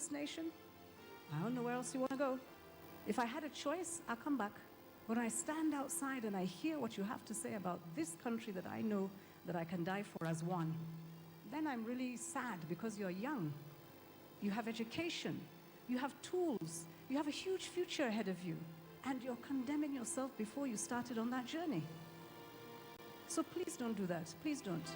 this nation, I don't know where else you want to go. If I had a choice, I'll come back. When I stand outside and I hear what you have to say about this country that I know that I can die for as one, then I'm really sad because you're young. You have education. You have tools. You have a huge future ahead of you. And you're condemning yourself before you started on that journey. So please don't do that. Please don't.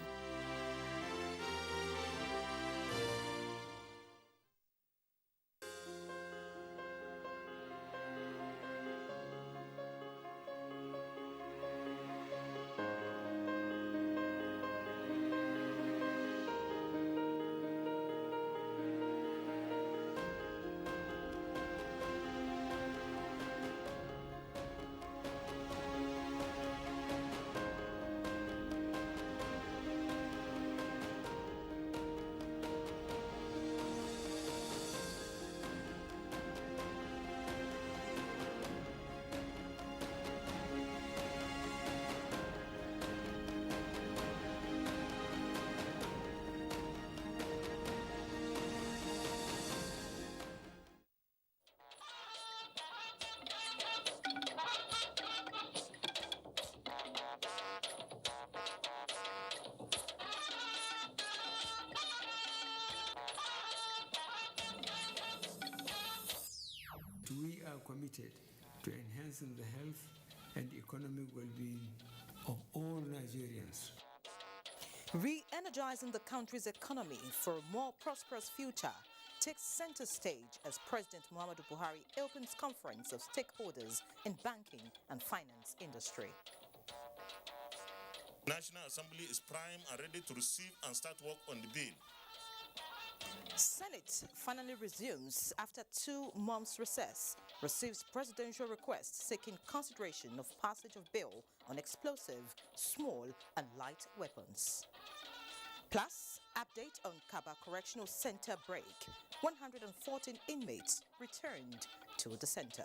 We are committed to enhancing the health and economic well-being of all Nigerians. Re-energizing the country's economy for a more prosperous future takes center stage as President Muhammadu Buhari opens conference of stakeholders in banking and finance industry. National Assembly is prime and ready to receive and start work on the bill. Senate finally resumes after 2 months recess, receives presidential request seeking consideration of passage of bill on explosive, small and light weapons. Plus, update on Kaba Correctional Center break. 114 inmates returned to the center.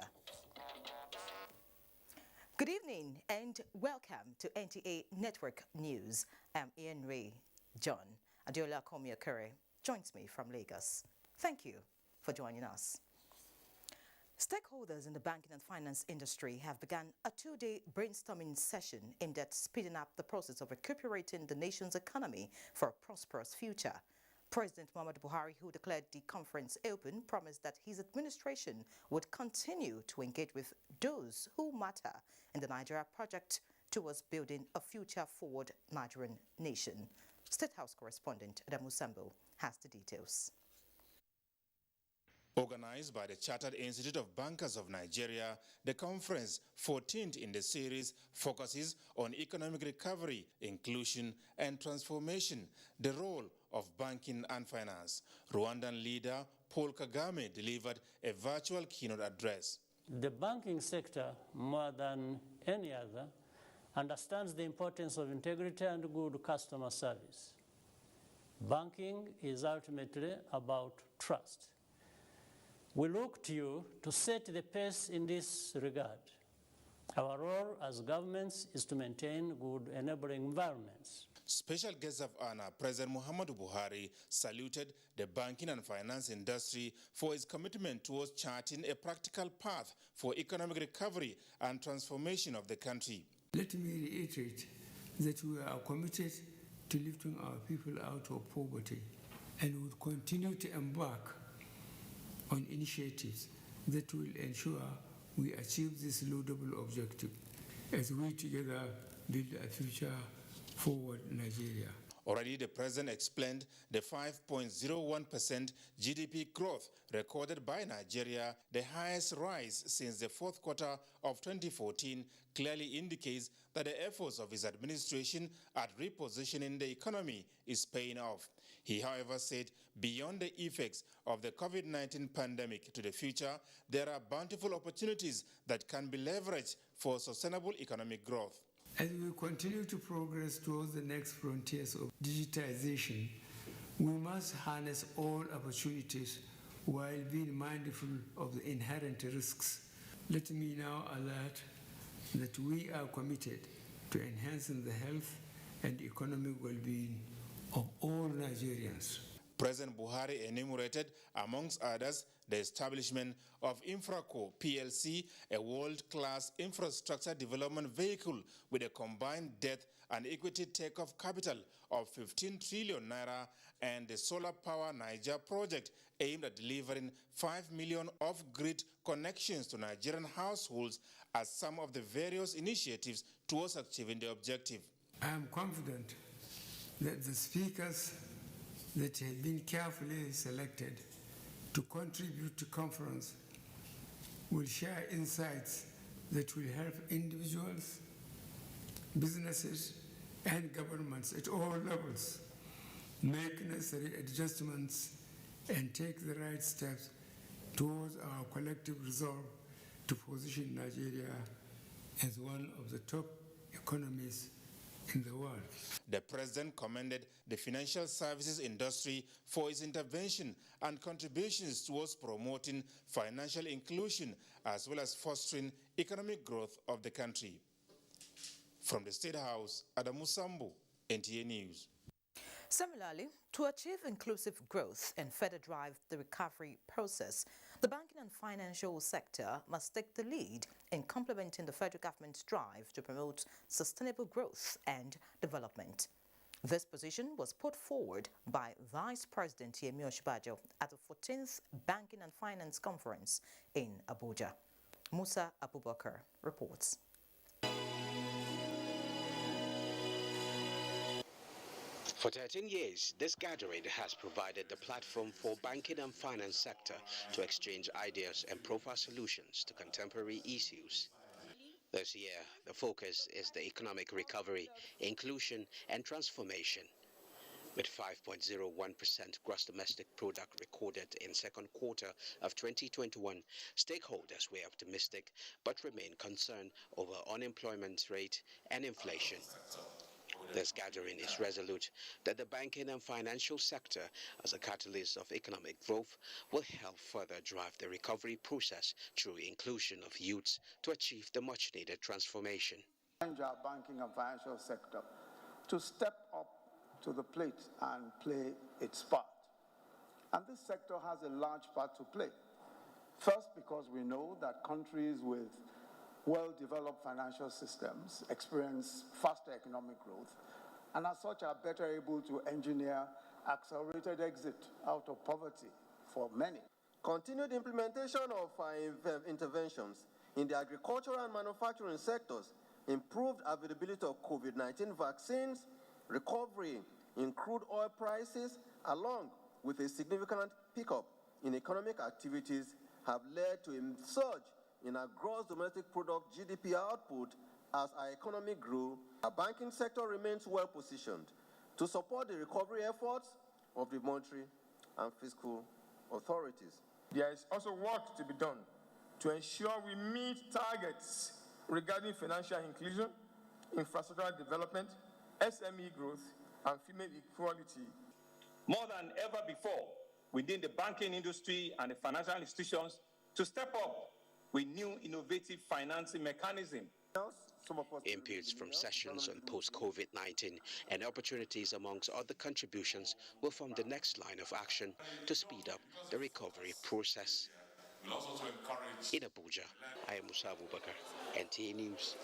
Good evening and welcome to NTA Network News. I'm Ian Ray. John Adiola Komiakere joins me from Lagos. Thank you for joining us. Stakeholders in the banking and finance industry have begun a 2-day brainstorming session aimed at speeding up the process of recuperating the nation's economy for a prosperous future. President Muhammadu Buhari, who declared the conference open, promised that his administration would continue to engage with those who matter in the Nigeria project towards building a future-forward Nigerian nation. State House correspondent Adamu Sambo has the details. Organized by the Chartered Institute of Bankers of Nigeria, the conference, 14th in the series, focuses on economic recovery, inclusion and transformation, the role of banking and finance. Rwandan leader Paul Kagame delivered a virtual keynote address. The banking sector, more than any other, understands the importance of integrity and good customer service. Banking is ultimately about trust. We look to you to set the pace in this regard. Our role as governments is to maintain good enabling environments. Special guest of honor, President Muhammadu Buhari, saluted the banking and finance industry for its commitment towards charting a practical path for economic recovery and transformation of the country. Let me reiterate that we are committed to lifting our people out of poverty and will continue to embark on initiatives that will ensure we achieve this laudable objective as we together build a future-forward Nigeria. Already, the President explained the 5.01% GDP growth recorded by Nigeria, the highest rise since the fourth quarter of 2014, clearly indicates that the efforts of his administration at repositioning the economy is paying off. He, however, said beyond the effects of the COVID-19 pandemic to the future, there are bountiful opportunities that can be leveraged for sustainable economic growth. As we continue to progress towards the next frontiers of digitization, we must harness all opportunities while being mindful of the inherent risks. Let me now alert that we are committed to enhancing the health and economic well-being of all Nigerians. President Buhari enumerated, amongst others, the establishment of Infraco PLC, a world-class infrastructure development vehicle with a combined debt and equity take-off capital of 15 trillion naira, and the Solar Power Niger project aimed at delivering 5 million off-grid connections to Nigerian households as some of the various initiatives towards achieving the objective. I am confident that the speakers that have been carefully selected to contribute to conference will share insights that will help individuals, businesses, and governments at all levels make necessary adjustments and take the right steps towards our collective resolve to position Nigeria as one of the top economies in the world. The president commended the financial services industry for its intervention and contributions towards promoting financial inclusion as well as fostering economic growth of the country. From the State House, Adamu Sambo, NTA News. Similarly, to achieve inclusive growth and further drive the recovery process, the banking and financial sector must take the lead in complementing the federal government's drive to promote sustainable growth and development. This position was put forward by Vice President Yemi Osinbajo at the 14th Banking and Finance Conference in Abuja. Musa Abubakar reports. For 13 years, this gathering has provided the platform for banking and finance sector to exchange ideas and profile solutions to contemporary issues. This year, the focus is the economic recovery, inclusion, and transformation. With 5.01% gross domestic product recorded in second quarter of 2021, stakeholders were optimistic but remain concerned over unemployment rate and inflation. This gathering is resolute that the banking and financial sector, as a catalyst of economic growth, will help further drive the recovery process through inclusion of youths to achieve the much-needed transformation. Our banking and financial sector to step up to the plate and play its part. And this sector has a large part to play. First, because we know that countries with well-developed financial systems experience faster economic growth and as such are better able to engineer accelerated exit out of poverty for many. Continued implementation of interventions in the agricultural and manufacturing sectors, improved availability of COVID-19 vaccines, recovery in crude oil prices, along with a significant pickup in economic activities have led to a surge in our gross domestic product GDP output as our economy grew. Our banking sector remains well positioned to support the recovery efforts of the monetary and fiscal authorities. There is also work to be done to ensure we meet targets regarding financial inclusion, infrastructural development, SME growth, and female equality. More than ever before, we need the banking industry and the financial institutions to step up with new innovative financing mechanisms. Inputs from sessions on post-COVID-19 and opportunities amongst other contributions will form the next line of action to speed up the recovery process. In Abuja, I am Musa Abubakar, NTA News.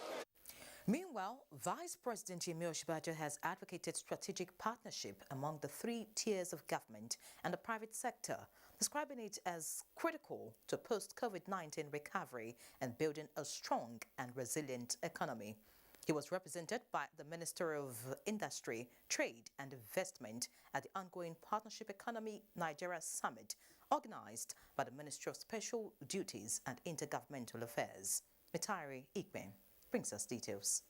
Meanwhile, Vice President Yemi Osinbajo has advocated strategic partnership among the three tiers of government and the private sector, describing it as critical to post-COVID-19 recovery and building a strong and resilient economy. He was represented by the Minister of Industry, Trade and Investment at the ongoing Partnership Economy Nigeria Summit, organized by the Ministry of Special Duties and Intergovernmental Affairs. Mitari Ikben brings us details.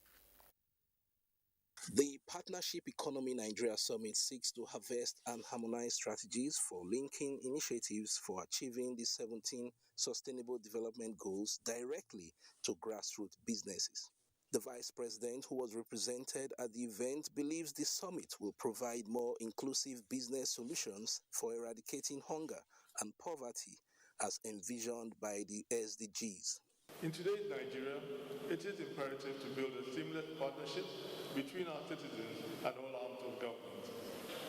The Partnership Economy Nigeria Summit seeks to harvest and harmonize strategies for linking initiatives for achieving the 17 Sustainable Development Goals directly to grassroots businesses. The Vice President, who was represented at the event, believes the summit will provide more inclusive business solutions for eradicating hunger and poverty as envisioned by the SDGs. In today's Nigeria, it is imperative to build a seamless partnership between our citizens and all arms of government.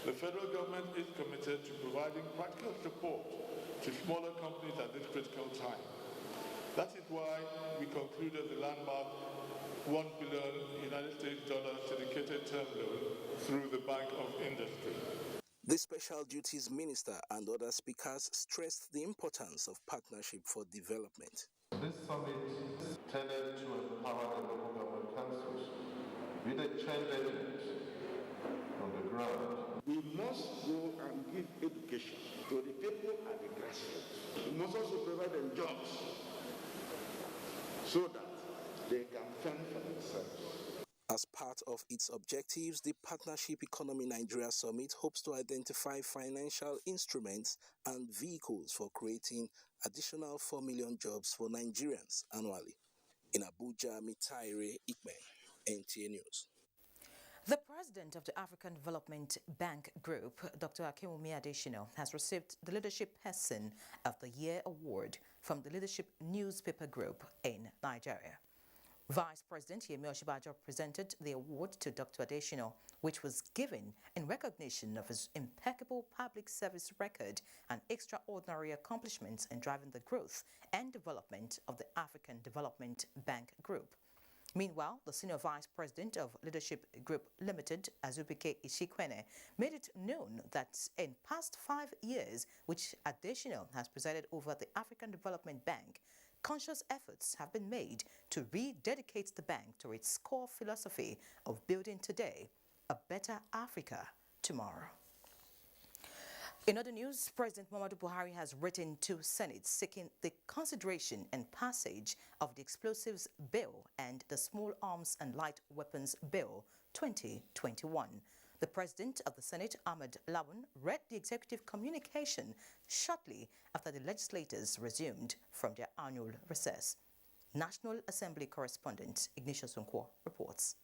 The federal government is committed to providing practical support to smaller companies at this critical time. That is why we concluded the landmark $1 billion United States syndicated term loan through the Bank of Industry. The Special Duties Minister and other speakers stressed the importance of partnership for development. This summit tended to empower the local government councils with a change agent on the ground. We must go and give education to the people at the grassroots. We must also provide them jobs so that they can fend for themselves. As part of its objectives, the Partnership Economy Nigeria Summit hopes to identify financial instruments and vehicles for creating additional 4 million jobs for Nigerians annually. In Abuja, Mitaire Ikme, NTA News. The president of the African Development Bank Group, Dr. Akinwumi Adesina, has received the Leadership Person of the Year award from the Leadership Newspaper Group in Nigeria. Vice President Yemi Osinbajo presented the award to Dr. Adesina, which was given in recognition of his impeccable public service record and extraordinary accomplishments in driving the growth and development of the African Development Bank Group. Meanwhile, the Senior Vice President of Leadership Group Limited, Azubike Ishikwene, made it known that in past 5 years, which Adesina has presided over the African Development Bank, conscious efforts have been made to rededicate the bank to its core philosophy of building today a better Africa tomorrow. In other news, President Muhammadu Buhari has written to Senate seeking the consideration and passage of the Explosives Bill and the Small Arms and Light Weapons Bill 2021. The President of the Senate, Ahmed Lawan, read the executive communication shortly after the legislators resumed from their annual recess. National Assembly correspondent Ignatius Nkwo reports.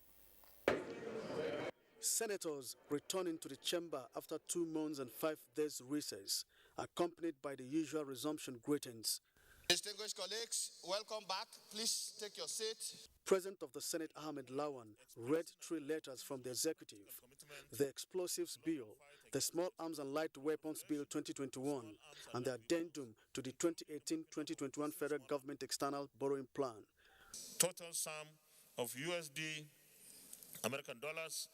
Senators returning to the chamber after 2 months and 5 days recess, accompanied by the usual resumption greetings. Distinguished colleagues, welcome back. Please take your seat. President of the Senate, Ahmed Lawan, read 3 letters from the executive: the Explosives Bill, the Small Arms and Light Weapons Bill 2021, and the addendum to the 2018-2021 Federal Government External Borrowing Plan. Total sum of USD American dollars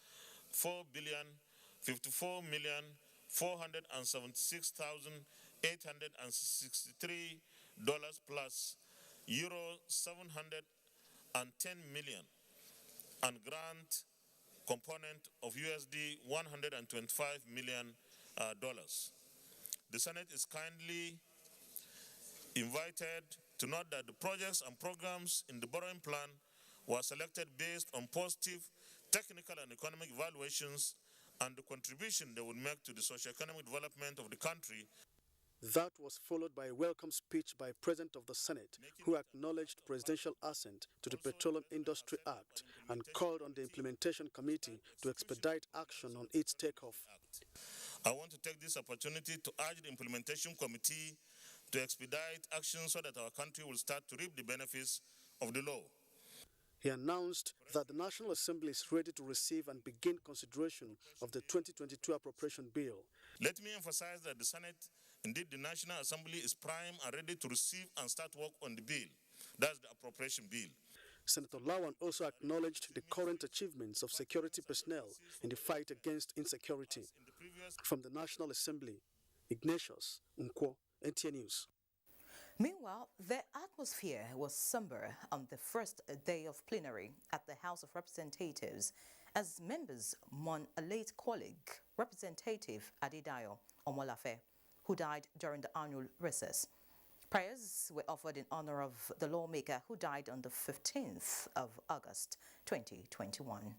4,476,863 plus euro 710 million and grant component of USD 125 million dollars. The Senate is kindly invited to note that the projects and programs in the borrowing plan were selected based on positive technical and economic evaluations and the contribution they would make to the socio-economic development of the country. That was followed by a welcome speech by President of the Senate, who acknowledged presidential assent to the Petroleum Industry Act and called on the Implementation Committee to expedite action on its takeoff. I want to take this opportunity to urge the Implementation Committee to expedite action so that our country will start to reap the benefits of the law. He announced that the National Assembly is ready to receive and begin consideration of the 2022 Appropriation Bill. Let me emphasize that the Senate, indeed the National Assembly, is prime and ready to receive and start work on the bill. That's the Appropriation Bill. Senator Lawan also acknowledged the current achievements of security personnel in the fight against insecurity. From the National Assembly, Ignatius Nkwo, NTA News. Meanwhile, the atmosphere was somber on the first day of plenary at the House of Representatives as members mourn a late colleague, Representative Adedayo Omolafe, who died during the annual recess. Prayers were offered in honor of the lawmaker who died on the 15th of August 2021.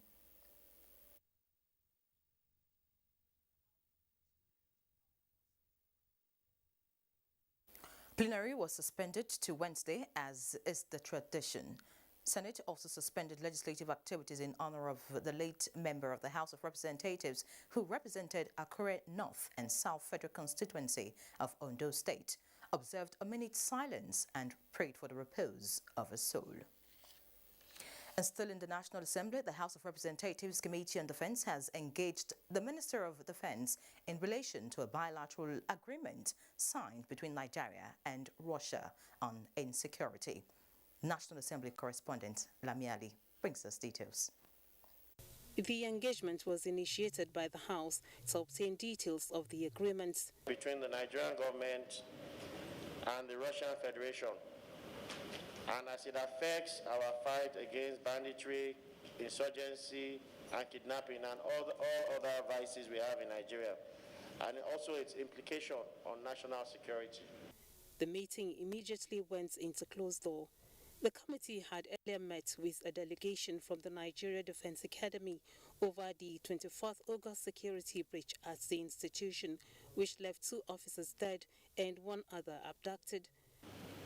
Plenary was suspended to Wednesday, as is the tradition. Senate also suspended legislative activities in honor of the late member of the House of Representatives who represented Akure North and South Federal Constituency of Ondo State, observed a minute's silence and prayed for the repose of his soul. And still in the National Assembly, the House of Representatives Committee on Defense has engaged the Minister of Defense in relation to a bilateral agreement signed between Nigeria and Russia on insecurity. National Assembly correspondent Lamiali brings us details. The engagement was initiated by the House to obtain details of the agreement between the Nigerian government and the Russian Federation, and as it affects our fight against banditry, insurgency, and kidnapping, and all other vices we have in Nigeria, and also its implication on national security. The meeting immediately went into closed door. The committee had earlier met with a delegation from the Nigeria Defense Academy over the 24th August security breach at the institution, which left 2 officers dead and 1 other abducted.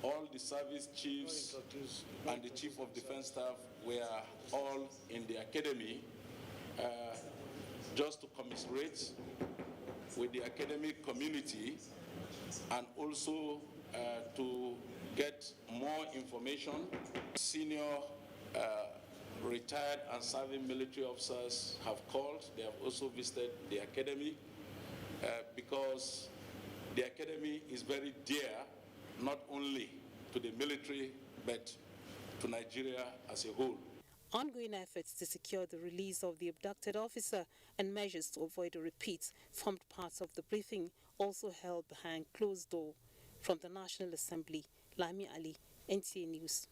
All the service chiefs and the chief of defense staff were all in the academy just to commiserate with the academic community and also to get more information. Senior retired and serving military officers have called. They have also visited the academy because the academy is very dear not only to the military but to Nigeria as a whole. Ongoing efforts to secure the release of the abducted officer and measures to avoid a repeat formed parts of the briefing, also held behind closed door. From the National Assembly, Lami Ali, NTA News.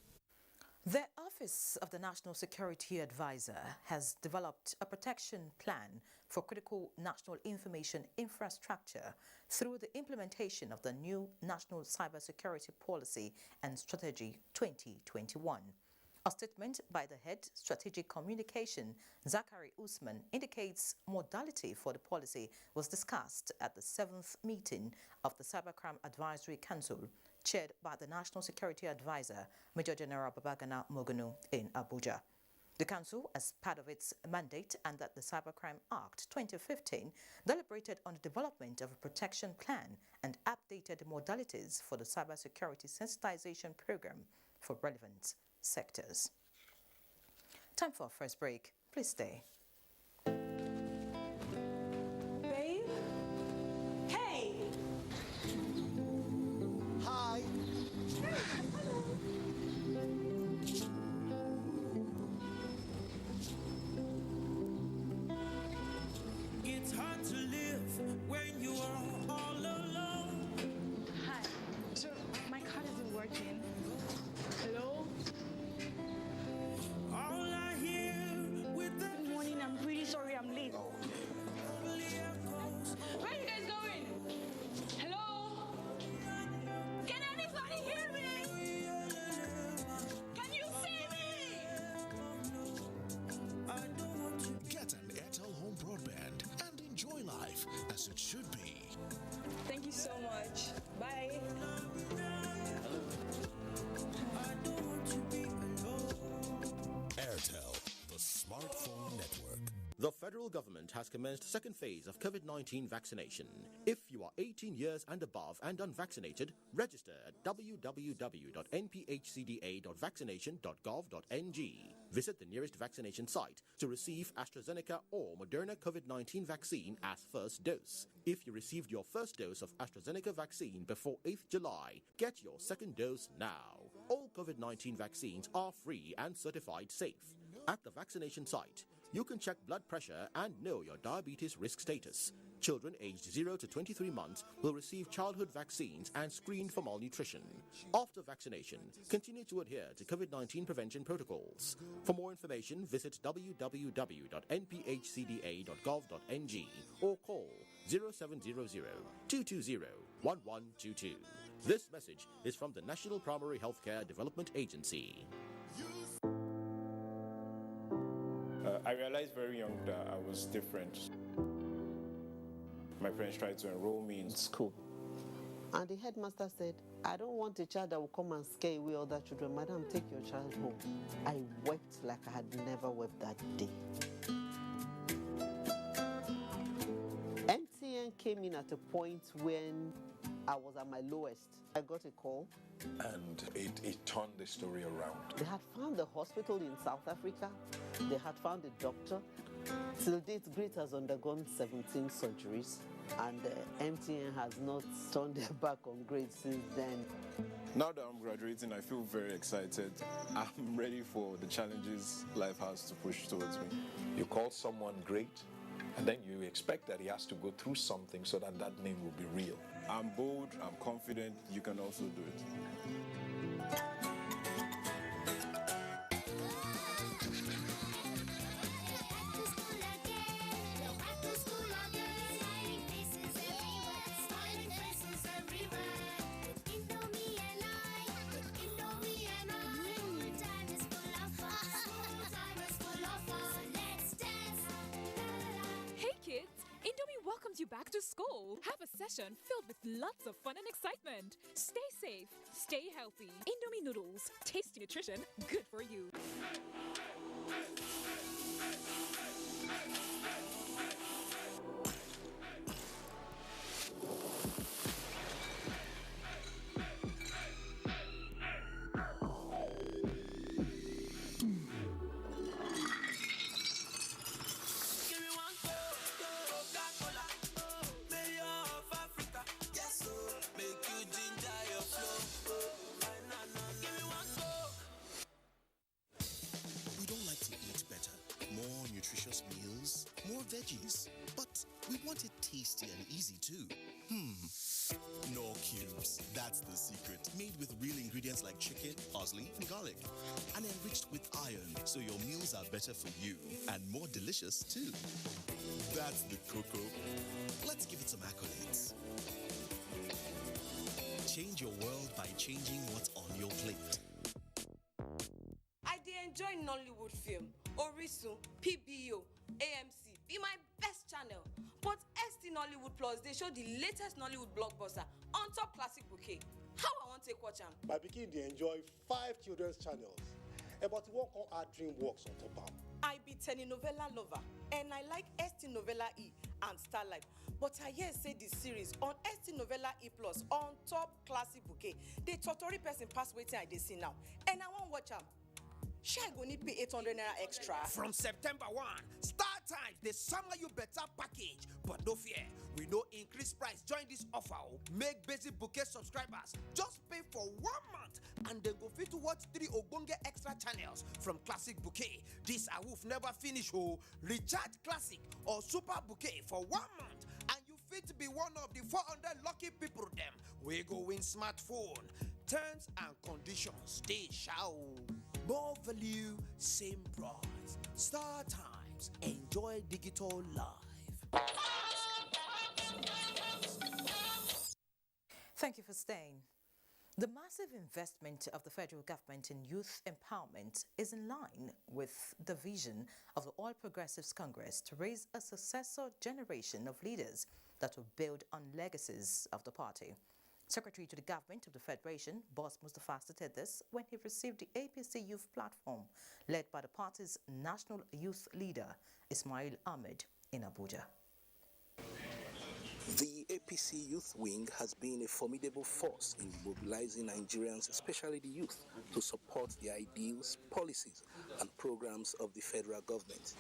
The Office of the National Security Advisor has developed a protection plan for critical national information infrastructure through the implementation of the new National Cybersecurity Policy and Strategy 2021. A statement by the head strategic communication, Zachary Usman, indicates modality for the policy was discussed at the 7th meeting of the Cybercrime Advisory Council, chaired by the National Security Advisor, Major General Babagana Mogunu, in Abuja. The Council, as part of its mandate under the Cybercrime Act 2015, deliberated on the development of a protection plan and updated the modalities for the cybersecurity sensitization program for relevant sectors. Time for our first break. Please stay. Babe? Hey! Hi! Hello! It's hard to live when you are all alone. Hi. So, my card isn't working. Hello? All I hear with the Good morning, I'm really sorry I'm late. Where are you guys going? Hello? Can anybody hear me? Can you see me? Get an Airtel Home Broadband and enjoy life as it should be. Thank you so much. Bye. Airtel, the smartphone network. The federal government has commenced second phase of COVID-19 vaccination. If you are 18 years and above and unvaccinated, register at www.nphcda.vaccination.gov.ng. Visit the nearest vaccination site to receive AstraZeneca or Moderna COVID-19 vaccine as first dose. If you received your first dose of AstraZeneca vaccine before 8th July, get your second dose now. All COVID-19 vaccines are free and certified safe. At the vaccination site, you can check blood pressure and know your diabetes risk status. Children aged 0 to 23 months will receive childhood vaccines and screened for malnutrition. After vaccination, continue to adhere to COVID-19 prevention protocols. For more information, visit www.nphcda.gov.ng or call 0700-220-1122. This message is from the National Primary Healthcare Development Agency. I realized very young that I was different. My parents tried to enroll me in school. And the headmaster said, I don't want a child that will come and scare away other children. Madam, take your child home. I wept like I had never wept that day. NTN came in at a point when I was at my lowest. I got a call. And it turned the story around. They had found a hospital in South Africa. They had found a doctor. Till date, Great has undergone 17 surgeries, and MTN has not turned their back on Great since then. Now that I'm graduating, I feel very excited. I'm ready for the challenges life has to push towards me. You call someone great, and then you expect that he has to go through something so that that name will be real. I'm bold, I'm confident, you can also do it. You back to school. Have a session filled with lots of fun and excitement. Stay safe, stay healthy. Indomie noodles, tasty nutrition, good for you. Veggies, but we want it tasty and easy too. Knorr Cubes, that's the secret. Made with real ingredients like chicken, parsley, and garlic, and enriched with iron, so your meals are better for you and more delicious too. That's the cocoa. Let's give it some accolades. Change your world by changing what's on your plate. I enjoy Nollywood film, Orisun, PBO, AMC. Be my best channel. But ST Nollywood Plus, they show the latest Nollywood blockbuster on top classic bouquet. How I want to watch them? My pikin, they enjoy 5 children's channels. But work on our DreamWorks on top of. I be telenovela lover, and I like ST Novella E and Starlight. But I hear say this series on ST Novella E Plus on top classic bouquet. The Totori person pass waiting I see now, and I won't watch them. Shall I go need pay 800 naira extra? From September 1, Star Times, they summer you better package. But no fear, we no increase price. Join this offer. Make basic bouquet subscribers just pay for 1 month, and they go fit to watch 3 Ogbonge extra channels from Classic Bouquet. This I will never finish. Recharge Classic or Super Bouquet for 1 month, and you fit be one of the 400 lucky people them. We go win smartphone. Terms and conditions, they shall. More value, same price. Star Times, enjoy digital life. Thank you for staying. The massive investment of the federal government in youth empowerment is in line with the vision of the All Progressives Congress to raise a successor generation of leaders that will build on legacies of the party. Secretary to the Government of the Federation, Boss Mustafa, stated this when he received the APC Youth Platform led by the party's national youth leader, Ismail Ahmed, in Abuja. The APC Youth Wing has been a formidable force in mobilizing Nigerians, especially the youth, to support the ideals, policies, and programs of the federal government.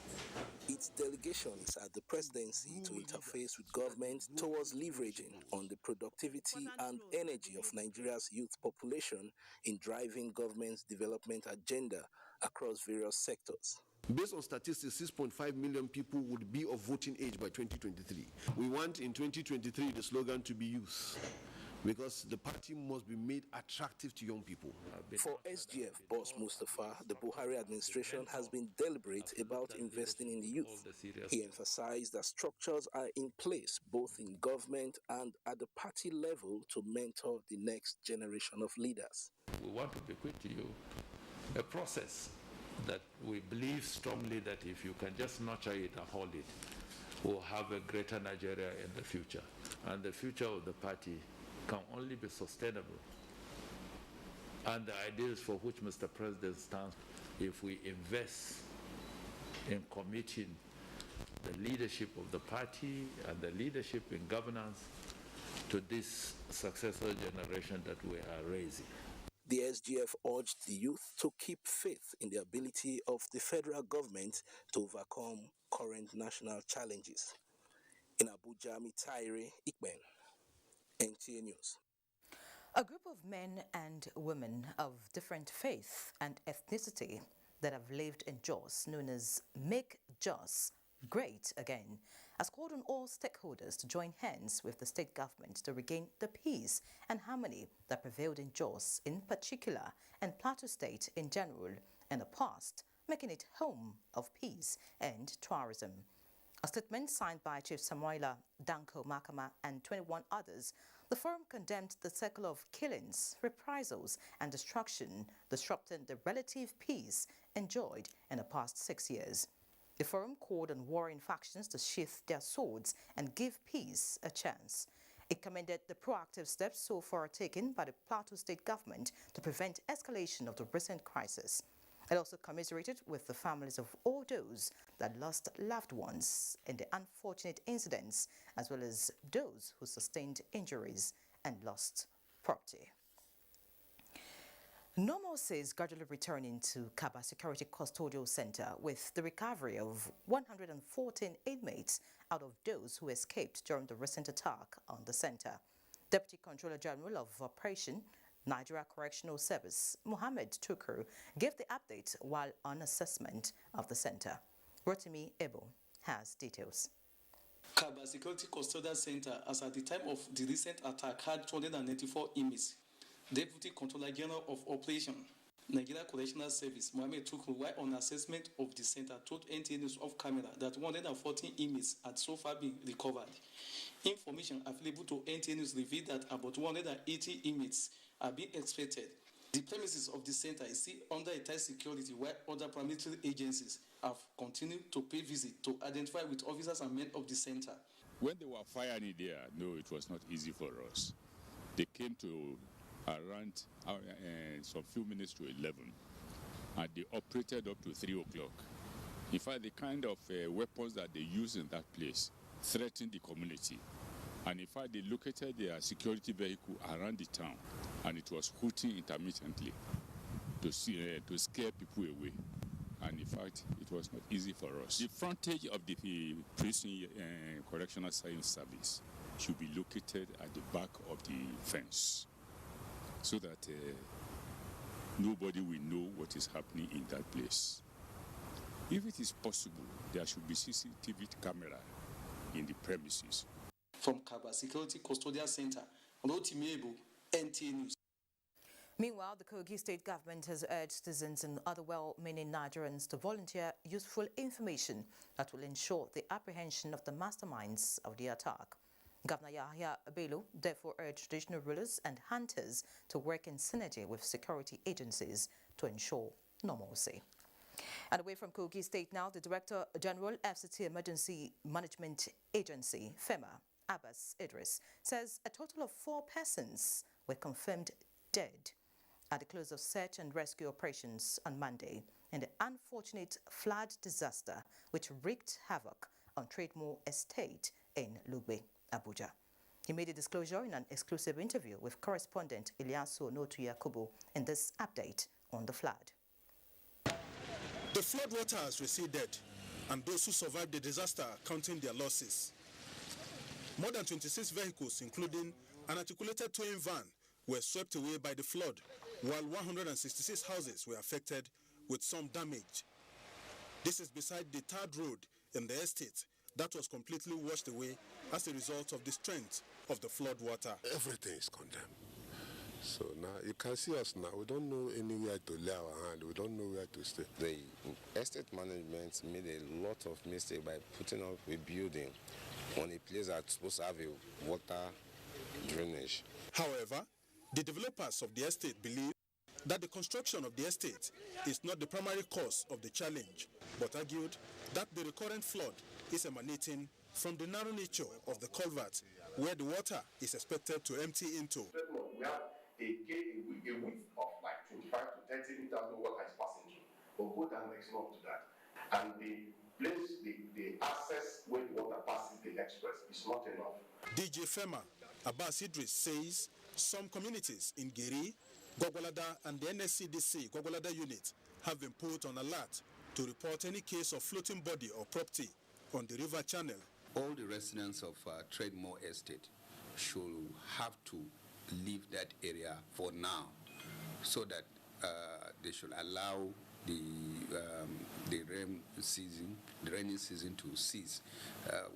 Its delegation is at the presidency to interface with government towards leveraging on the productivity and energy of Nigeria's youth population in driving government's development agenda across various sectors. Based on statistics, 6.5 million people would be of voting age by 2023. We want in 2023 the slogan to be youth, because the party must be made attractive to young people. For SGF Boss Mustafa, the Buhari administration has been deliberate about investing in the youth. He emphasized that structures are in place both in government and at the party level to mentor the next generation of leaders. We want to bequeath to you a process that we believe strongly that if you can just nurture it and hold it, we'll have a greater Nigeria in the future. And the future of the party can only be sustainable. And the ideals for which Mr. President stands, if we invest in committing the leadership of the party and the leadership in governance to this successor generation that we are raising. The SGF urged the youth to keep faith in the ability of the federal government to overcome current national challenges. In Abuja, Mitaire Ikben, NTA News. A group of men and women of different faith and ethnicity that have lived in Jos, known as Make Jos Great Again, has called on all stakeholders to join hands with the state government to regain the peace and harmony that prevailed in Jos in particular and Plateau State in general in the past, making it home of peace and tourism. A statement signed by Chief Samuela Danko Makama and 21 others, the forum condemned the cycle of killings, reprisals and destruction disrupting the relative peace enjoyed in the past 6 years. The forum called on warring factions to sheath their swords and give peace a chance. It commended the proactive steps so far taken by the Plateau State government to prevent escalation of the recent crisis. It also commiserated with the families of all those that lost loved ones in the unfortunate incidents, as well as those who sustained injuries and lost property. Normalcy is gradually returning to Kaba Security Custodial Center with the recovery of 114 inmates out of those who escaped during the recent attack on the center. Deputy Controller General of Operation, Nigeria Correctional Service, Mohammed Tukur, gave the update while on assessment of the center. Rotimi Ebo has details. Kaba Security Custodial Center, as at the time of the recent attack, had 294 inmates. Deputy Controller General of Operation, Nigeria Correctional Service, Mohammed Tukur, while on assessment of the center, told NTA News off camera that 114 inmates had so far been recovered. Information available to NTA News revealed that about 180 inmates are being expected. The premises of the center is still under a tight security, while other paramilitary agencies have continued to pay visits to identify with officers and men of the center. When they were firing there, no, it was not easy for us. They came to around some few minutes to 11, and they operated up to 3 o'clock. In fact, the kind of weapons that they use in that place threatened the community. And in fact, they located their security vehicle around the town, and it was hooting intermittently to scare people away. And in fact, it was not easy for us. The frontage of the prison correctional science service should be located at the back of the fence, so that nobody will know what is happening in that place. If it is possible, there should be CCTV camera in the premises. From Kaba Security Custodial Center, Rotimi Ebo, NTA News. Meanwhile, the Kogi State government has urged citizens and other well-meaning Nigerians to volunteer useful information that will ensure the apprehension of the masterminds of the attack. Governor Yahya Bello therefore urged traditional rulers and hunters to work in synergy with security agencies to ensure normalcy. And away from Kogi State now, the Director General FCT Emergency Management Agency, FEMA, Abbas Idris, says a total of 4 persons were confirmed dead at the close of search and rescue operations on Monday in the unfortunate flood disaster which wreaked havoc on Trademore Estate in Lugbe, Abuja. He made a disclosure in an exclusive interview with correspondent Ilyasu Onotu Yakubu in this update on the flood. The floodwaters receded, and those who survived the disaster counting their losses. More than 26 vehicles, including an articulated towing van, were swept away by the flood, while 166 houses were affected with some damage. This is beside the tarred road in the estate that was completely washed away as a result of the strength of the flood water. Everything is condemned. So now you can see us now. We don't know anywhere to lay our hand. We don't know where to stay. The estate management made a lot of mistakes by putting up a building on a place that's supposed to have a water drainage. However, the developers of the estate believe that the construction of the estate is not the primary cause of the challenge, but argued that the recurrent flood is emanating from the narrow nature of the culvert, where the water is expected to empty into. We have a width of like 25 to 30 meters no water is passing through, but go down next door to that. And the place, the access where the water passes the express is not enough. DJ FEMA Abbas Idris says some communities in Geri, Gwagwalada and the NSCDC Gwagwalada unit have been put on alert to report any case of floating body or property on the river channel. All the residents of Trademore Estate should have to leave that area for now, so that they should allow the rainy season to cease.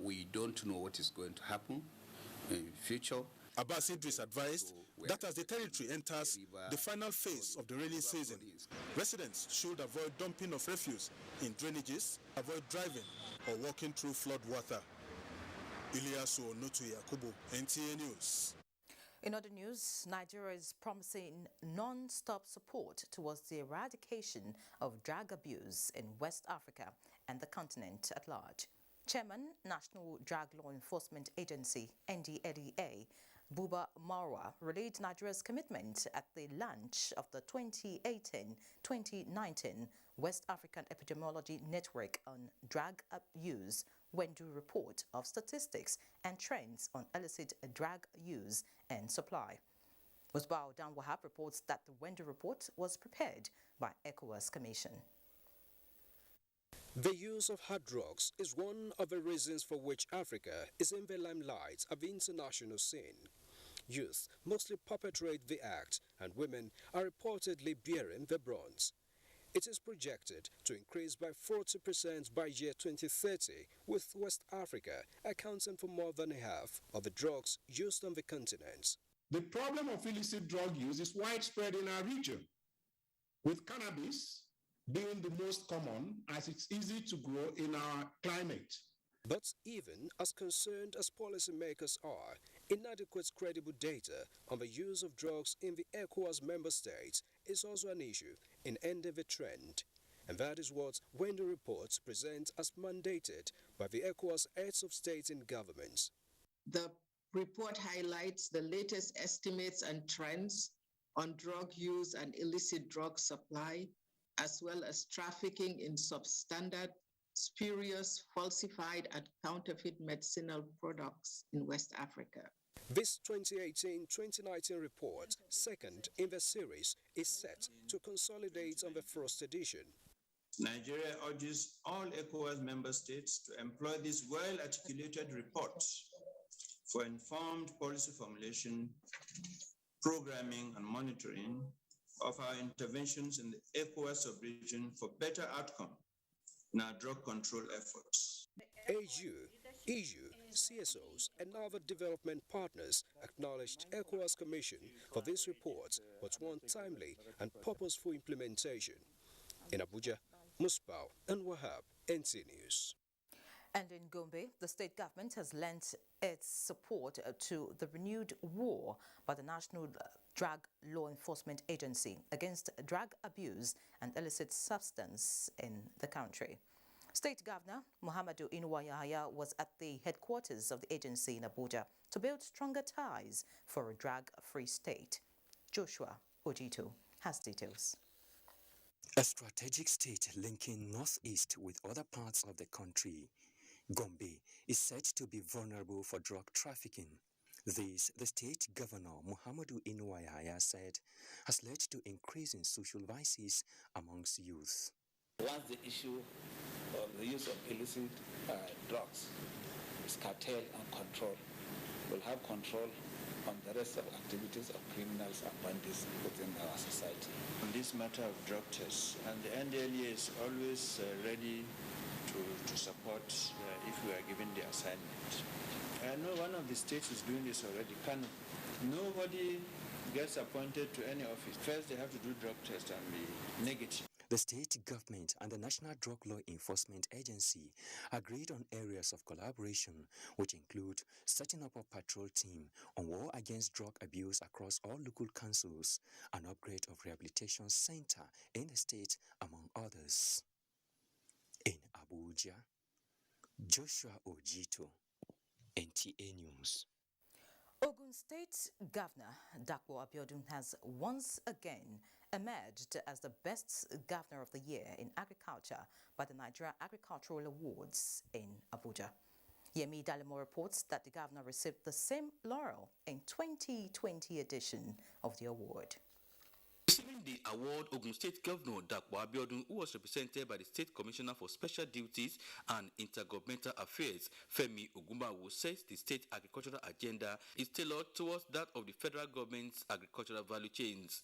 We don't know what is going to happen in future. Abbas Idris advised that as the territory enters the final phase of the rainy season, residents should avoid dumping of refuse in drainages, avoid driving or walking through flood water. Ilyasu Onotu Yakubu, NTA News. In other news, Nigeria is promising non-stop support towards the eradication of drug abuse in West Africa and the continent at large. Chairman, National Drug Law Enforcement Agency, NTA, Buba Marwa, relayed Nigeria's commitment at the launch of the 2018-2019 West African Epidemiology Network on Drug Abuse Wendu report of statistics and trends on illicit drug use and supply. Musbao Dan Wahab reports that the Wendu report was prepared by ECOWAS Commission. The use of hard drugs is one of the reasons for which Africa is in the limelight of the international scene. Youth mostly perpetrate the act, and women are reportedly bearing the brunt. It is projected to increase by 40% by year 2030, with West Africa accounting for more than half of the drugs used on the continent. The problem of illicit drug use is widespread in our region, with cannabis being the most common, as it's easy to grow in our climate. But even as concerned as policymakers are, inadequate credible data on the use of drugs in the ECOWAS member states is also an issue in ending the trend. And that is what Wendu reports present as mandated by the ECOWAS heads of state and governments. The report highlights the latest estimates and trends on drug use and illicit drug supply, as well as trafficking in substandard, spurious, falsified, and counterfeit medicinal products in West Africa. This 2018-2019 report, second in the series, is set to consolidate on the first edition. Nigeria urges all ECOWAS member states to employ this well-articulated report for informed policy formulation, programming, and monitoring of our interventions in the ECOWAS sub-region for better outcome in our drug control efforts. AU, EU, CSOs, and other development partners acknowledged ECOWAS Commission for this report, but want timely and purposeful implementation. In Abuja, Musbao and Wahab, NTA News. And in Gombe, the state government has lent its support to the renewed war by the National Drug Law Enforcement Agency against drug abuse and illicit substance in the country. State Governor Muhammadu Inuwa Yahaya was at the headquarters of the agency in Abuja to build stronger ties for a drug-free state. Joshua Ojito has details. A strategic state linking northeast with other parts of the country, Gombe is said to be vulnerable for drug trafficking. This, the state governor Muhammadu Inuwa Yahaya said, has led to increasing social vices amongst youth. Once the issue of the use of illicit drugs is curtailed and controlled, we'll have control on the rest of activities of criminals and bandits within our society. On this matter of drug tests, and the NDLEA is always ready to support if we are given the assignment. I know one of the states is doing this already, Kano. Nobody gets appointed to any office. First, they have to do drug test and be negative. The state government and the National Drug Law Enforcement Agency agreed on areas of collaboration, which include setting up a patrol team on war against drug abuse across all local councils, an upgrade of rehabilitation center in the state, among others. In Abuja, Joshua Ojito, NTA News. Ogun State Governor Dapo Abiodun has once again emerged as the best governor of the year in agriculture by the Nigeria Agricultural Awards in Abuja. Yemi Dalemo reports that the governor received the same laurel in 2020 edition of the award. Receiving the award, Ogun State Governor Dakwa Abiodun, who was represented by the State Commissioner for Special Duties and Intergovernmental Affairs, Femi Ogumbawo, says the state agricultural agenda is tailored towards that of the federal government's agricultural value chains.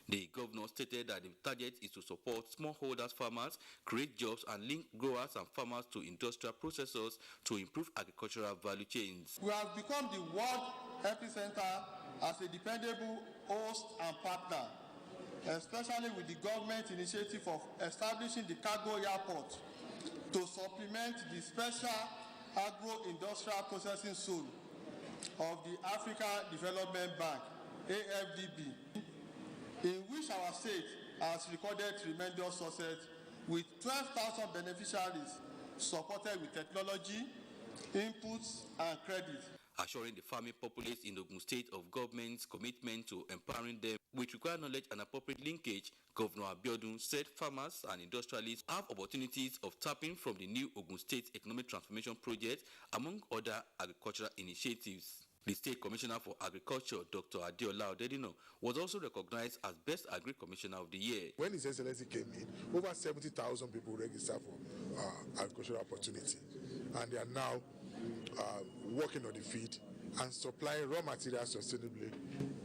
The governor stated that the target is to support smallholders farmers, create jobs, and link growers and farmers to industrial processors to improve agricultural value chains. We have become the world epicenter as a dependable host and partner, especially with the government initiative of establishing the cargo airport to supplement the special agro-industrial processing zone of the Africa Development Bank, AFDB, in which our state has recorded tremendous success with 12,000 beneficiaries supported with technology, inputs, and credit. Assuring the farming populace in Ogun State of government's commitment to empowering them with required knowledge and appropriate linkage, Governor Abiodun said farmers and industrialists have opportunities of tapping from the new Ogun State Economic Transformation Project, among other agricultural initiatives. The State Commissioner for Agriculture, Dr. Adeola Odedino, was also recognized as Best Agri Commissioner of the Year. When His Excellency came in, over 70,000 people registered for agricultural opportunity, and they are now working on the field and supplying raw materials sustainably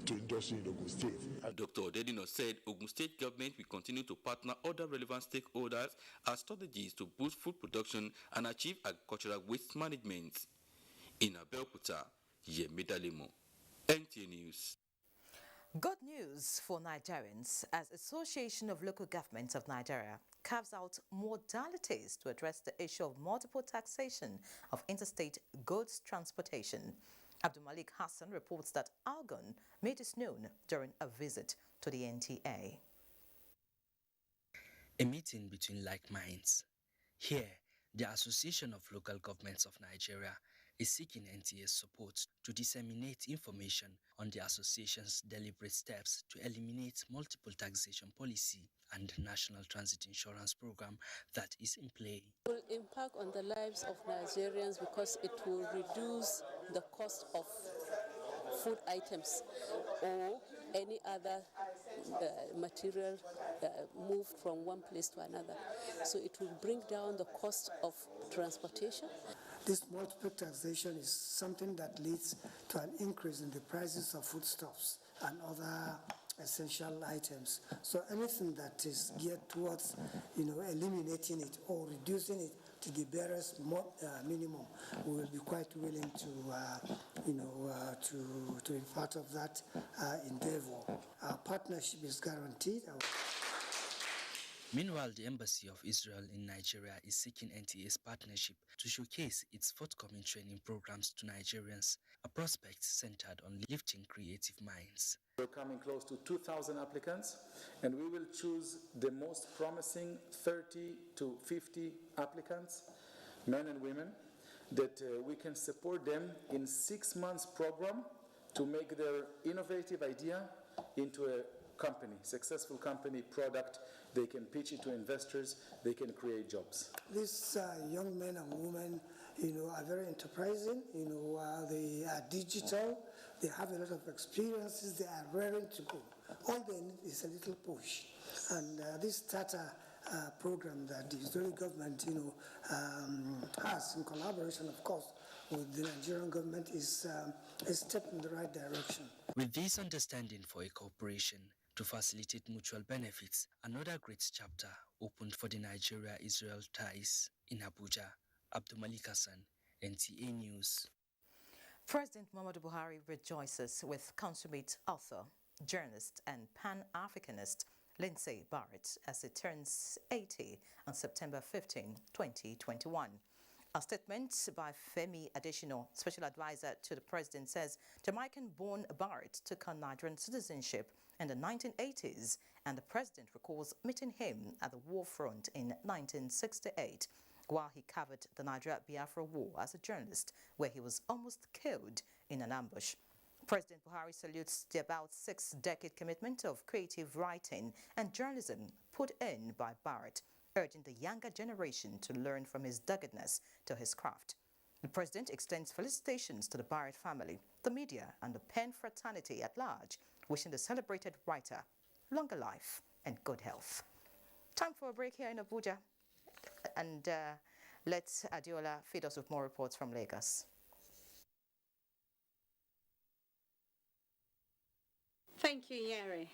to industry in Ogun State. Dr. Odedino said Ogun State government will continue to partner other relevant stakeholders as strategies to boost food production and achieve agricultural waste management. In Abeokuta, Yemi Dalemo, NTA News. Good news for Nigerians as Association of Local Governments of Nigeria carves out modalities to address the issue of multiple taxation of interstate goods transportation. Abdulmalik Hassan reports that Algon made this known during a visit to the NTA. A meeting between like minds. Here, the Association of Local Governments of Nigeria is seeking NTA's support to disseminate information on the association's deliberate steps to eliminate multiple taxation policy and national transit insurance program that is in play. It will impact on the lives of Nigerians because it will reduce the cost of food items or any other material moved from one place to another. So it will bring down the cost of transportation. This multiple taxation is something that leads to an increase in the prices of foodstuffs and other essential items. So anything that is geared towards, eliminating it or reducing it to the barest minimum, we will be quite willing to, to be part of that endeavor. Our partnership is guaranteed. Meanwhile, the Embassy of Israel in Nigeria is seeking NTA's partnership to showcase its forthcoming training programs to Nigerians, a prospect centered on lifting creative minds. We're coming close to 2,000 applicants, and we will choose the most promising 30 to 50 applicants, men and women, that we can support them in 6 months program to make their innovative idea into a company, successful company product. They can pitch it to investors, they can create jobs. These young men and women, are very enterprising, they are digital, they have a lot of experiences, they are raring to go. All they need is a little push. And this Tata program that the Israeli government, has in collaboration, of course, with the Nigerian government is a step in the right direction. With this understanding for a cooperation to facilitate mutual benefits, another great chapter opened for the Nigeria-Israel ties in Abuja. Abdulmalik Hassan, NTA News. President Muhammadu Buhari rejoices with consummate author, journalist and Pan-Africanist Lindsay Barrett as he turns 80 on September 15, 2021. A statement by Femi Adesina, Special Advisor to the President, says Jamaican-born Barrett took on Nigerian citizenship in the 1980s, and the President recalls meeting him at the war front in 1968 while he covered the Nigeria-Biafra War as a journalist, where he was almost killed in an ambush. President Buhari salutes the about 6-decade commitment of creative writing and journalism put in by Barrett, urging the younger generation to learn from his doggedness to his craft. The president extends felicitations to the Barrett family, the media, and the pen fraternity at large, wishing the celebrated writer longer life and good health. Time for a break here in Abuja, and let's Adiola feed us with more reports from Lagos. Thank you, Yeri.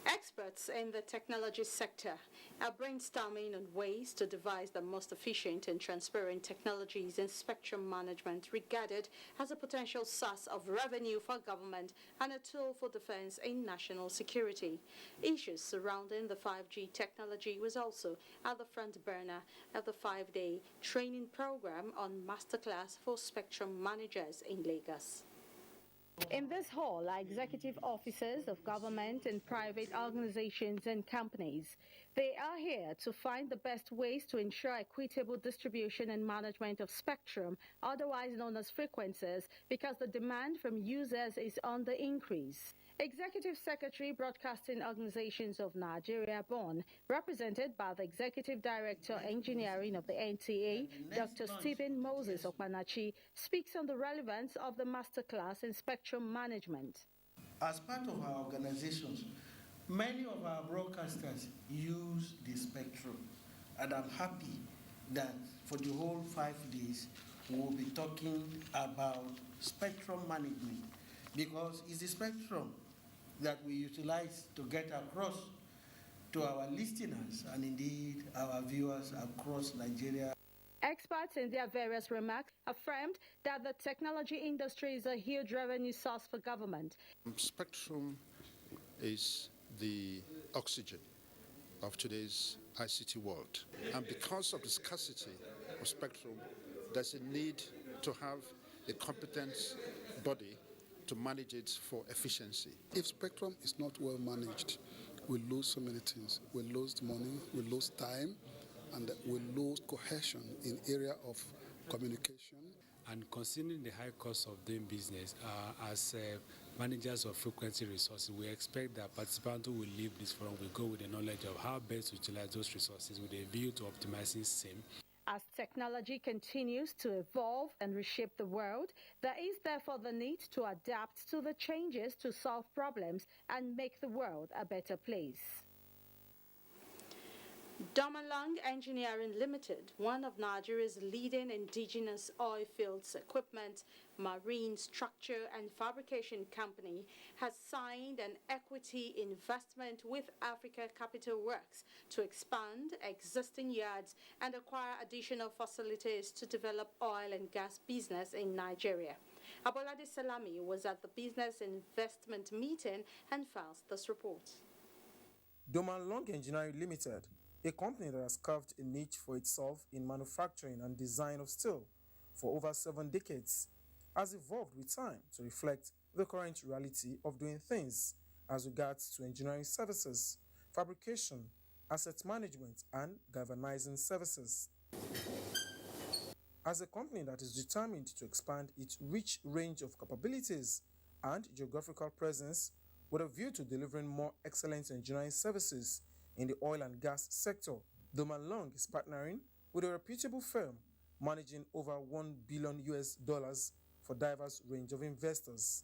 Experts in the technology sector are brainstorming on ways to devise the most efficient and transparent technologies in spectrum management, regarded as a potential source of revenue for government and a tool for defense in national security. Issues surrounding the 5G technology was also at the front burner of the 5-day training program on masterclass for spectrum managers in Lagos. In this hall are executive officers of government and private organizations and companies. They are here to find the best ways to ensure equitable distribution and management of spectrum, otherwise known as frequencies, because the demand from users is on the increase. Executive Secretary, Broadcasting Organizations of Nigeria, BON, represented by the Executive Director, Engineering of the NTA, Dr. Stephen Moses Okpanachi, speaks on the relevance of the masterclass in spectrum management. As part of our organizations, many of our broadcasters use the spectrum, and I'm happy that for the whole 5 days, we'll be talking about spectrum management, because it's the spectrum that we utilize to get across to our listeners and indeed our viewers across Nigeria. Experts in their various remarks affirmed that the technology industry is a huge revenue source for government. Spectrum is the oxygen of today's ICT world. And because of the scarcity of spectrum, there's a need to have a competent body to manage it for efficiency. If spectrum is not well managed, we lose so many things. We lose money, we lose time, and we lose cohesion in area of communication. And considering the high cost of doing business, as managers of frequency resources, we expect that participants who will leave this forum will go with the knowledge of how best to utilize those resources with a view to optimizing same. As technology continues to evolve and reshape the world, there is therefore the need to adapt to the changes to solve problems and make the world a better place. Domalong Engineering Limited, one of Nigeria's leading indigenous oil fields equipment, marine structure and fabrication company, has signed an equity investment with Africa Capital Works to expand existing yards and acquire additional facilities to develop oil and gas business in Nigeria. Abolade Salami was at the business investment meeting and files this report. Domalong Engineering Limited, a company that has carved a niche for itself in manufacturing and design of steel for over 7 decades, has evolved with time to reflect the current reality of doing things as regards to engineering services, fabrication, asset management, and galvanizing services. As a company that is determined to expand its rich range of capabilities and geographical presence with a view to delivering more excellent engineering services in the oil and gas sector, Domalong is partnering with a reputable firm managing over $1 billion for diverse range of investors.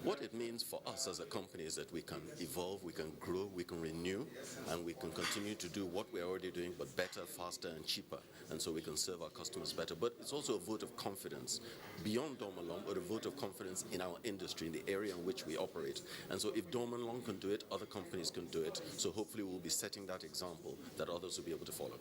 What it means for us as a company is that we can evolve, we can grow, we can renew, and we can continue to do what we're already doing, but better, faster, and cheaper. And so we can serve our customers better. But it's also a vote of confidence beyond Domalong, but a vote of confidence in our industry, in the area in which we operate. And so if Domalong can do it, other companies can do it. So hopefully we'll be setting that example that others will be able to follow.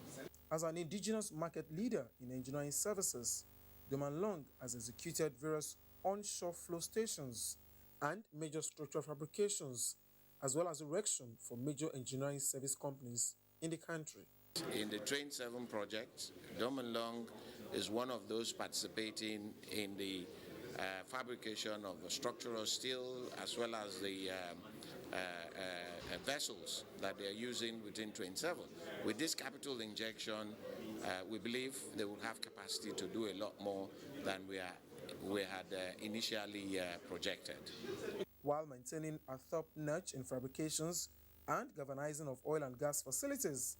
As an indigenous market leader in engineering services, Domalong has executed various onshore flow stations and major structural fabrications, as well as erection for major engineering service companies in the country. In the Train 7 project, Domalong is one of those participating in the fabrication of the structural steel, as well as the vessels that they are using within Train 7. With this capital injection, we believe they will have capacity to do a lot more than we had initially projected. While maintaining a top notch in fabrications and galvanizing of oil and gas facilities,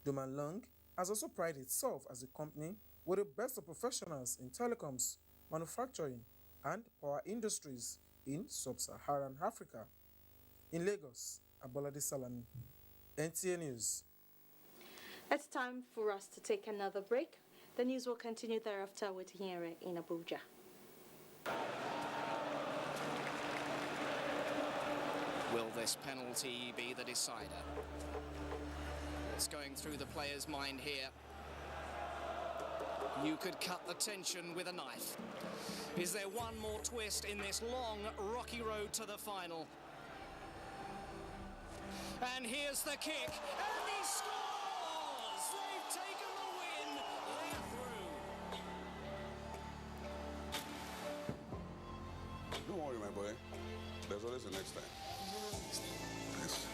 Domalong has also prided itself as a company with the best of professionals in telecoms, manufacturing, and power industries in sub-Saharan Africa. In Lagos, Abolade Salami, NTA News. It's time for us to take another break. The news will continue thereafter with Nyere in Abuja. Will this penalty be the decider? What's going through the player's mind here? You could cut the tension with a knife. Is there one more twist in this long, rocky road to the final? And here's the kick, and he scores! They've taken the win, they're through. Don't worry, my boy. There's always the next time. Yes.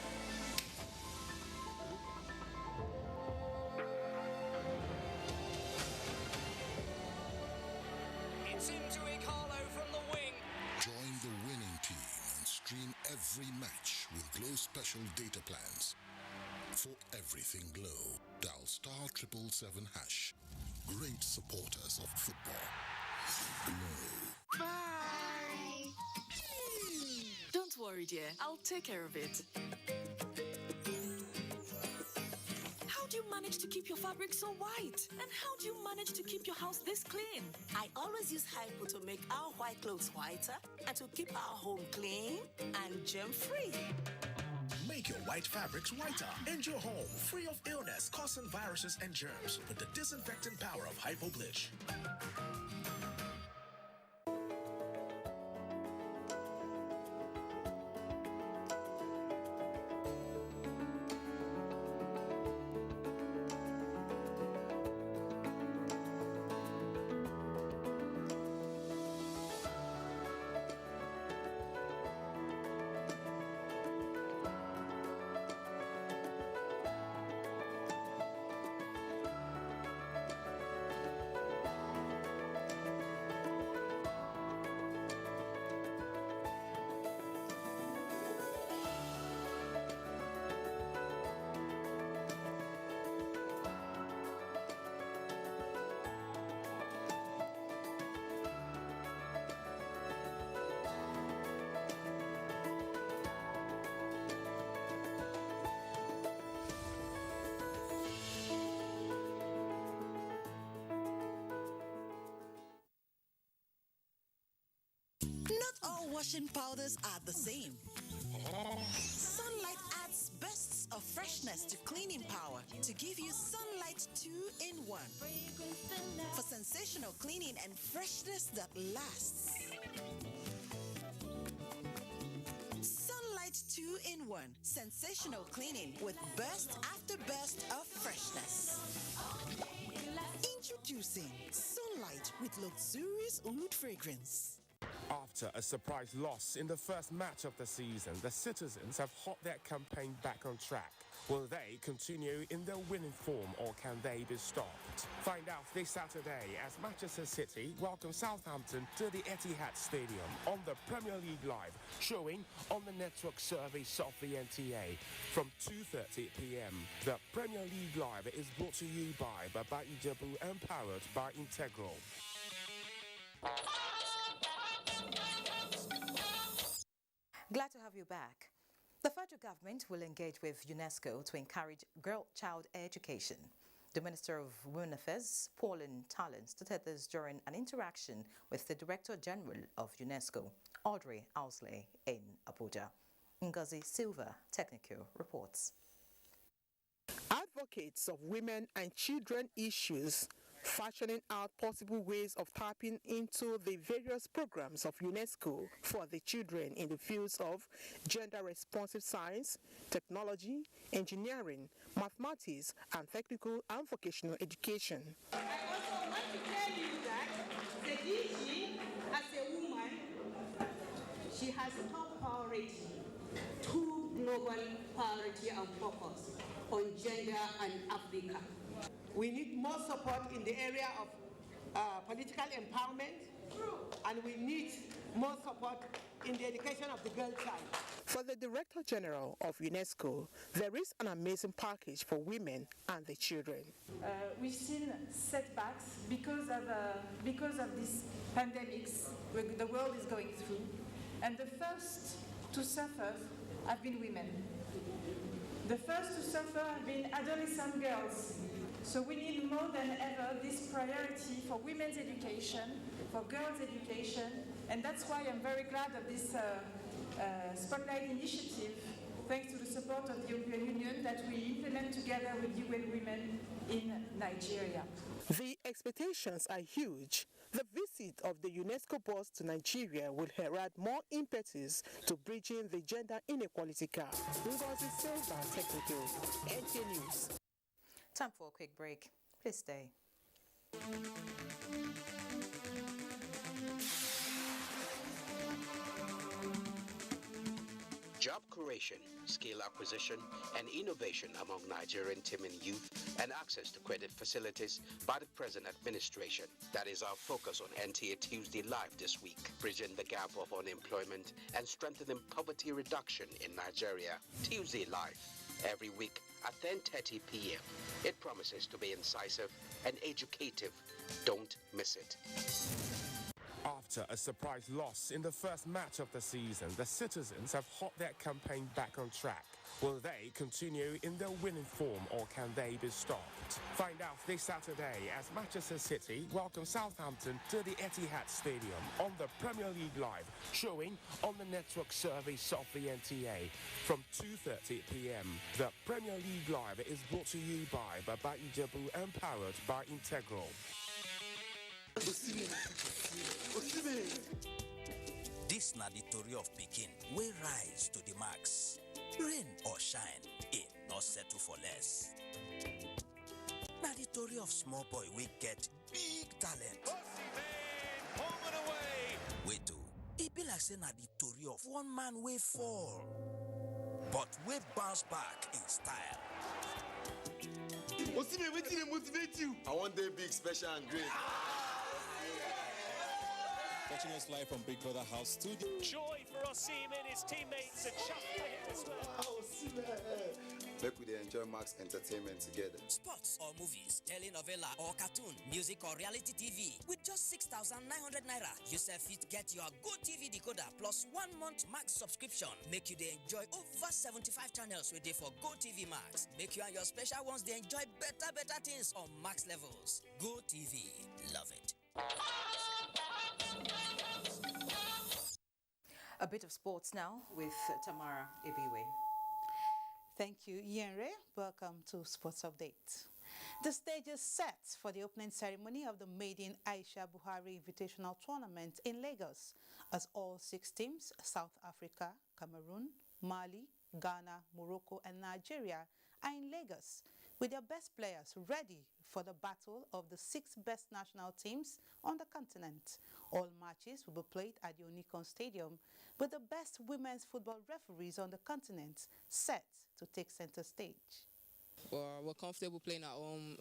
It's into Ikalo from the wing. Join the winning team and stream every match with Glow special data plans. For everything Glow, dial *777#. Great supporters of football. Glow. Bye. Don't worry, dear. I'll take care of it. How do you manage to keep your fabric so white? And how do you manage to keep your house this clean? I always use Hypo to make our white clothes whiter and to keep our home clean and germ-free. Make your white fabrics whiter and your home free of illness causing viruses and germs with the disinfecting power of Hypo Bleach. Not all washing powders are the same. Sunlight adds bursts of freshness to cleaning power to give you Sunlight 2-in-1 for sensational cleaning and freshness that lasts. Sunlight 2-in-1 sensational cleaning with burst after burst of freshness. Introducing Sunlight with luxurious oud fragrance. After a surprise loss in the first match of the season, the citizens have hot their campaign back on track. Will they continue in their winning form or can they be stopped? Find out this Saturday as Manchester City welcome Southampton to the Etihad Stadium on the Premier League Live, showing on the network service of the NTA from 2:30 p.m. The Premier League Live is brought to you by Baba Ijebu and powered by Integral. Glad to have you back. The federal government will engage with UNESCO to encourage girl-child education. The Minister of Women Affairs, Pauline Talon, stated this during an interaction with the Director General of UNESCO, Audrey Ousley, in Abuja. Ngozi Silva, Technical, reports. Advocates of women and children issues fashioning out possible ways of tapping into the various programs of UNESCO for the children in the fields of gender-responsive science, technology, engineering, mathematics, and technical and vocational education. I also want to tell you that the DG, as a woman, she has top priority, two global priority and focus on gender and Africa. We need more support in the area of political empowerment, And we need more support in the education of the girl child. For the Director General of UNESCO, there is an amazing package for women and the children. We've seen setbacks because of these pandemics the world is going through, and the first to suffer have been women. The first to suffer have been adolescent girls. So we need more than ever this priority for women's education, for girls' education, and that's why I'm very glad of this Spotlight initiative, thanks to the support of the European Union, that we implement together with UN Women in Nigeria. The expectations are huge. The visit of the UNESCO boss to Nigeria will add more impetus to bridging the gender inequality gap. Ngozi Silva, Technical, NTA News. Time for a quick break. Please stay. Job creation, skill acquisition, and innovation among Nigerian teeming youth, and access to credit facilities by the present administration. That is our focus on NTA Tuesday Live this week, bridging the gap of unemployment and strengthening poverty reduction in Nigeria. Tuesday Live, every week at 10:30 p.m. It promises to be incisive and educative. Don't miss it. After a surprise loss in the first match of the season, the citizens have hopped their campaign back on track. Will they continue in their winning form, or can they be stopped? Find out this Saturday as Manchester City welcome Southampton to the Etihad Stadium on the Premier League Live, showing on the network service of the NTA from 2:30 p.m. The Premier League Live is brought to you by Baba Ijebu and powered by Integral. This na the story of Pekin, wey rise to the max. Rain or shine, it not settle for less. Na the story of small boy we get big talent. Home and away. Wait oh, it be like say na the story of one man wey fall, but we bounce back in style. Osimhen, wetin dey motivate you? I want day big, special and great. Watching us live from Big Brother House Studio. Joy for Osimhen, his teammates are chuffed for him as well. Make we enjoy Max Entertainment together. Sports or movies, telenovela or cartoon, music or reality TV. With just 6,900 naira, you fit get your Go TV decoder plus 1 month Max subscription. Make you enjoy over 75 channels with for Go TV Max. Make you and your special ones enjoy better things on Max levels. Go TV, love it. A bit of sports now with Tamara Ibiwe. Thank you, Yenre. Welcome to Sports Update. The stage is set for the opening ceremony of the maiden Aisha Buhari Invitational Tournament in Lagos, as all 6 teams, South Africa, Cameroon, Mali, Ghana, Morocco, and Nigeria, are in Lagos, with their best players ready for the battle of the 6 best national teams on the continent. All matches will be played at the Onikon Stadium, with the best women's football referees on the continent set to take center stage. We're comfortable playing at home,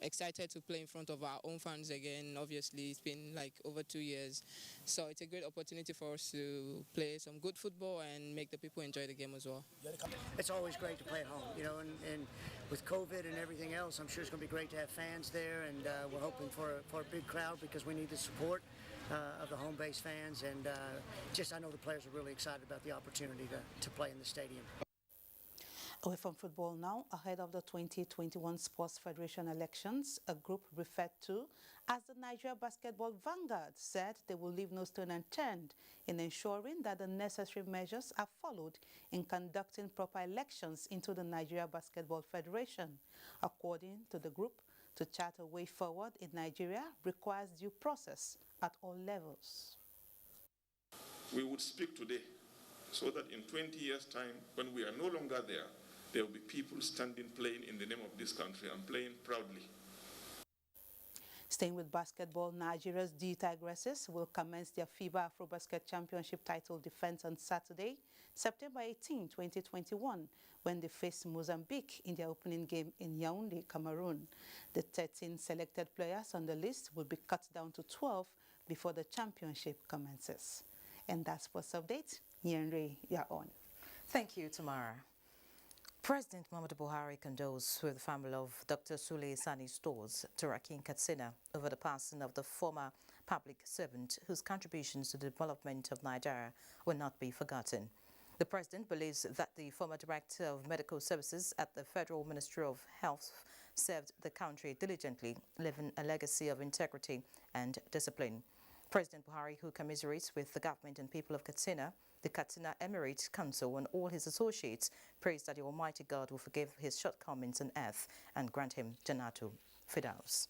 excited to play in front of our own fans again. Obviously, it's been like over 2 years, so it's a great opportunity for us to play some good football and make the people enjoy the game as well. It's always great to play at home, you know, and with COVID and everything else, I'm sure it's going to be great to have fans there, and we're hoping for a big crowd because we need the support of the home-based fans, and I know the players are really excited about the opportunity to play in the stadium. Away from football now, ahead of the 2021 Sports Federation elections, a group referred to as the Nigeria Basketball Vanguard said they will leave no stone unturned in ensuring that the necessary measures are followed in conducting proper elections into the Nigeria Basketball Federation. According to the group, to chart a way forward in Nigeria requires due process at all levels. We would speak today so that in 20 years' time, when we are no longer there will be people standing, playing in the name of this country and playing proudly. Staying with basketball, Nigeria's D Tigresses will commence their FIBA AfroBasket Championship title defense on Saturday, September 18, 2021, when they face Mozambique in their opening game in Yaoundé, Cameroon. The 13 selected players on the list will be cut down to 12 before the championship commences. And that's Sports Update. Yenri, you're on. Thank you, Tamara. President Muhammadu Buhari condoles with the family of Dr. Sule Sani Stores, Turaki in Katsina, over the passing of the former public servant whose contributions to the development of Nigeria will not be forgotten. The president believes that the former director of medical services at the Federal Ministry of Health served the country diligently, leaving a legacy of integrity and discipline. President Buhari, who commiserates with the government and people of Katsina, the Katsina Emirate Council and all his associates, prays that the Almighty God will forgive his shortcomings on earth and grant him Jannatu Firdaus.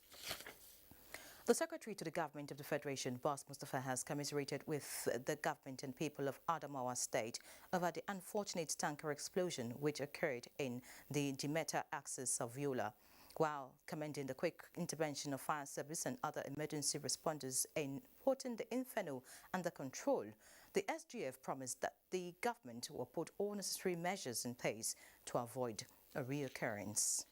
The Secretary to the Government of the Federation, Boss Mustafa, has commiserated with the government and people of Adamawa State over the unfortunate tanker explosion which occurred in the Jimeta axis of Yola, while commending the quick intervention of fire service and other emergency responders in putting the inferno under control. The SGF promised that the government will put all necessary measures in place to avoid a reoccurrence.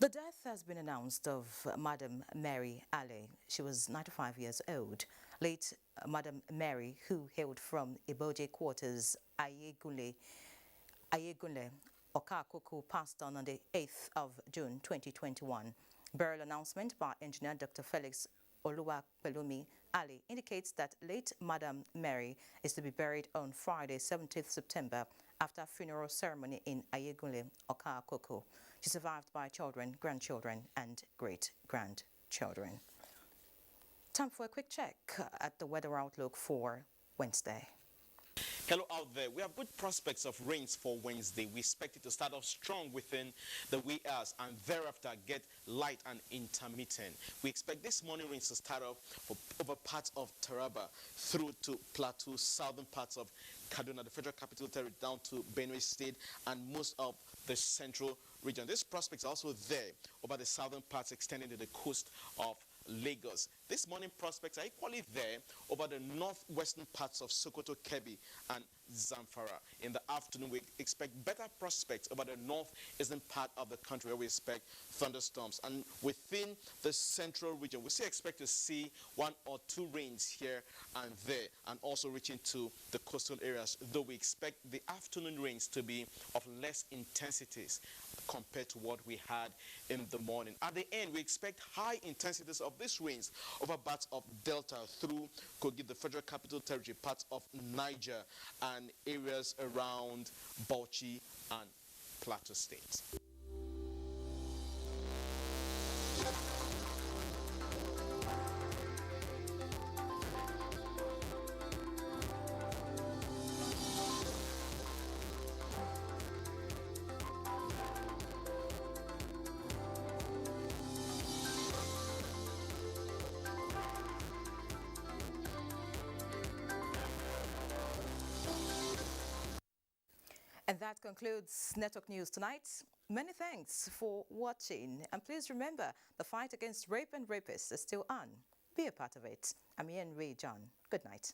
The death has been announced of Madam Mary Ali. She was 95 years old. Late Madam Mary, who hailed from Iboje quarters, Ayegunle, Okakoko, passed on the 8th of June 2021. Burial announcement by engineer Dr. Felix Oluwapelumi Ali indicates that late Madam Mary is to be buried on Friday, 17th September, after a funeral ceremony in Ayegunle, Okakoko. She's survived by children, grandchildren, and great-grandchildren. Time for a quick check at the weather outlook for Wednesday. Hello out there. We have good prospects of rains for Wednesday. We expect it to start off strong within the wee hours and thereafter get light and intermittent. We expect this morning rains to start off over parts of Taraba through to Plateau, southern parts of Kaduna, the Federal Capital Territory, down to Benue State and most of the central region. This prospect is also there over the southern parts extending to the coast of Lagos. This morning prospects are equally there over the northwestern parts of Sokoto, Kebbi and Zamfara. In the afternoon, we expect better prospects over the northeastern part of the country where we expect thunderstorms. And within the central region, we still expect to see one or two rains here and there and also reaching to the coastal areas, though we expect the afternoon rains to be of less intensities compared to what we had in the morning. At the end, we expect high intensities of these rains over parts of Delta through Kogi, the Federal Capital Territory, parts of Niger, and areas around Bauchi and Plateau states. And that concludes Network News tonight. Many thanks for watching. And please remember, the fight against rape and rapists is still on. Be a part of it. I'm Ian Ray John. Good night.